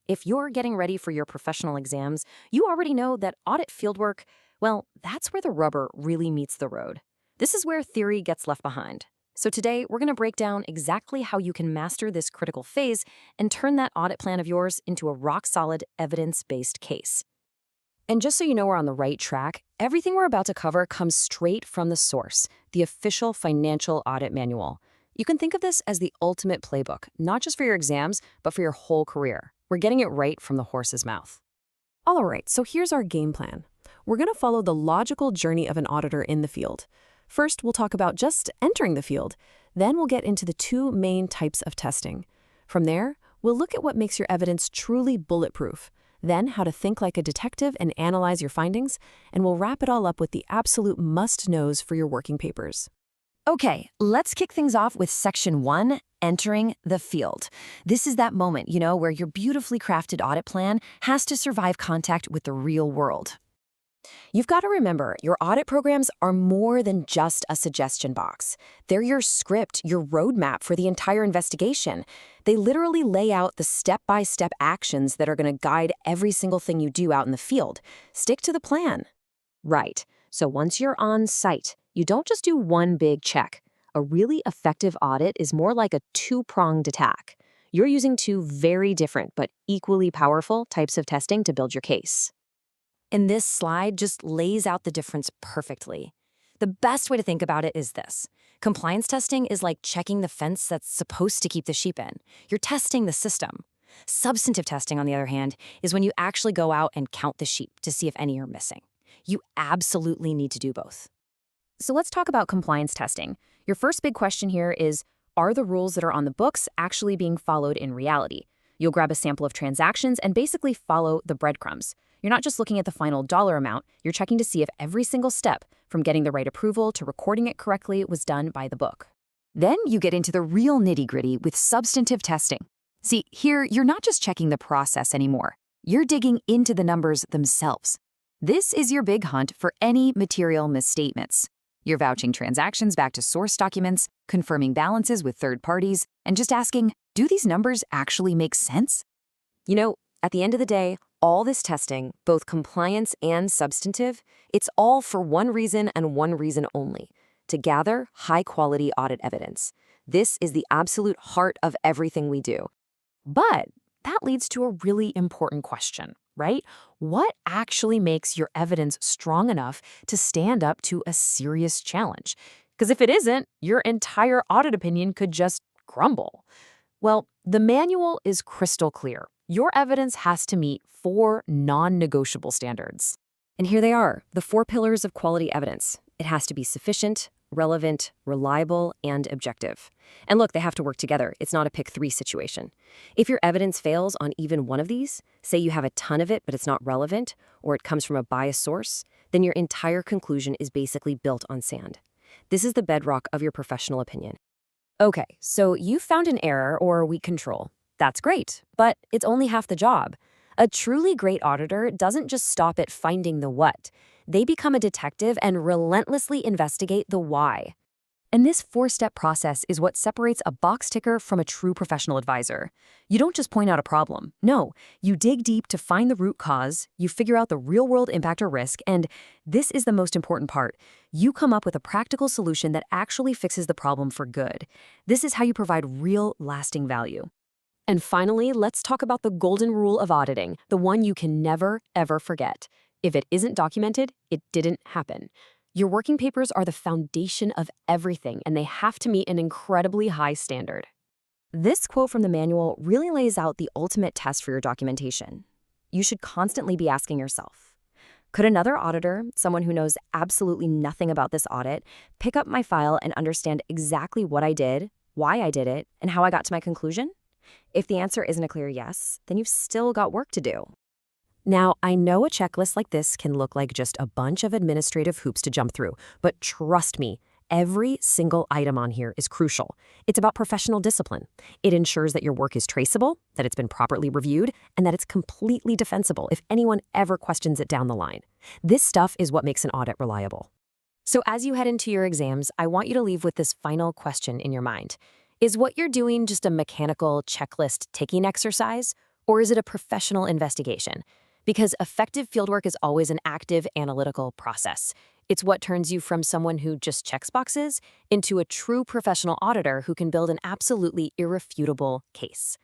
If you're getting ready for your professional exams, you already know that audit fieldwork, well, that's where the rubber really meets the road. This is where theory gets left behind. So today, we're going to break down exactly how you can master this critical phase and turn that audit plan of yours into a rock-solid, evidence-based case. And just so you know we're on the right track, everything we're about to cover comes straight from the source, the official Financial Audit Manual. You can think of this as the ultimate playbook, not just for your exams, but for your whole career. We're getting it right from the horse's mouth. All right, so here's our game plan. We're going to follow the logical journey of an auditor in the field. First, we'll talk about just entering the field. Then we'll get into the two main types of testing. From there, we'll look at what makes your evidence truly bulletproof. Then how to think like a detective and analyze your findings. And we'll wrap it all up with the absolute must-knows for your working papers. Okay, let's kick things off with Section 1, Entering the Field. This is that moment, where your beautifully crafted audit plan has to survive contact with the real world. You've got to remember, your audit programs are more than just a suggestion box. They're your script, your roadmap for the entire investigation. They literally lay out the step-by-step actions that are going to guide every single thing you do out in the field. Stick to the plan. Right. So once you're on site, you don't just do one big check. A really effective audit is more like a two-pronged attack. You're using two very different but equally powerful types of testing to build your case. And this slide just lays out the difference perfectly. The best way to think about it is this. Compliance testing is like checking the fence that's supposed to keep the sheep in. You're testing the system. Substantive testing, on the other hand, is when you actually go out and count the sheep to see if any are missing. You absolutely need to do both. So let's talk about compliance testing. Your first big question here is, are the rules that are on the books actually being followed in reality? You'll grab a sample of transactions and basically follow the breadcrumbs. You're not just looking at the final dollar amount, you're checking to see if every single step, from getting the right approval to recording it correctly, was done by the book. Then you get into the real nitty-gritty with substantive testing. See, here, you're not just checking the process anymore. You're digging into the numbers themselves. This is your big hunt for any material misstatements. You're vouching transactions back to source documents, confirming balances with third parties, and just asking, do these numbers actually make sense? At the end of the day, all this testing, both compliance and substantive, it's all for one reason and one reason only: to gather high-quality audit evidence. This is the absolute heart of everything we do. But that leads to a really important question, right? What actually makes your evidence strong enough to stand up to a serious challenge? Because if it isn't, your entire audit opinion could just crumble. Well, the manual is crystal clear. Your evidence has to meet 4 non-negotiable standards. And here they are, the 4 pillars of quality evidence. It has to be sufficient, relevant, reliable, and objective. And look, they have to work together. It's not a pick 3 situation. If your evidence fails on even one of these, say you have a ton of it but it's not relevant, or it comes from a biased source, then your entire conclusion is basically built on sand. This is the bedrock of your professional opinion. Okay, so you found an error or a weak control. That's great, but it's only half the job. A truly great auditor doesn't just stop at finding the what. They become a detective and relentlessly investigate the why. And this 4-step process is what separates a box ticker from a true professional advisor. You don't just point out a problem. No, you dig deep to find the root cause, you figure out the real-world impact or risk, and this is the most important part. You come up with a practical solution that actually fixes the problem for good. This is how you provide real, lasting value. And finally, let's talk about the golden rule of auditing, the one you can never, ever forget. If it isn't documented, it didn't happen. Your working papers are the foundation of everything, and they have to meet an incredibly high standard. This quote from the manual really lays out the ultimate test for your documentation. You should constantly be asking yourself, could another auditor, someone who knows absolutely nothing about this audit, pick up my file and understand exactly what I did, why I did it, and how I got to my conclusion? If the answer isn't a clear yes, then you've still got work to do. Now, I know a checklist like this can look like just a bunch of administrative hoops to jump through, but trust me, every single item on here is crucial. It's about professional discipline. It ensures that your work is traceable, that it's been properly reviewed, and that it's completely defensible if anyone ever questions it down the line. This stuff is what makes an audit reliable. So as you head into your exams, I want you to leave with this final question in your mind. Is what you're doing just a mechanical checklist ticking exercise? Or is it a professional investigation? Because effective fieldwork is always an active analytical process. It's what turns you from someone who just checks boxes into a true professional auditor who can build an absolutely irrefutable case.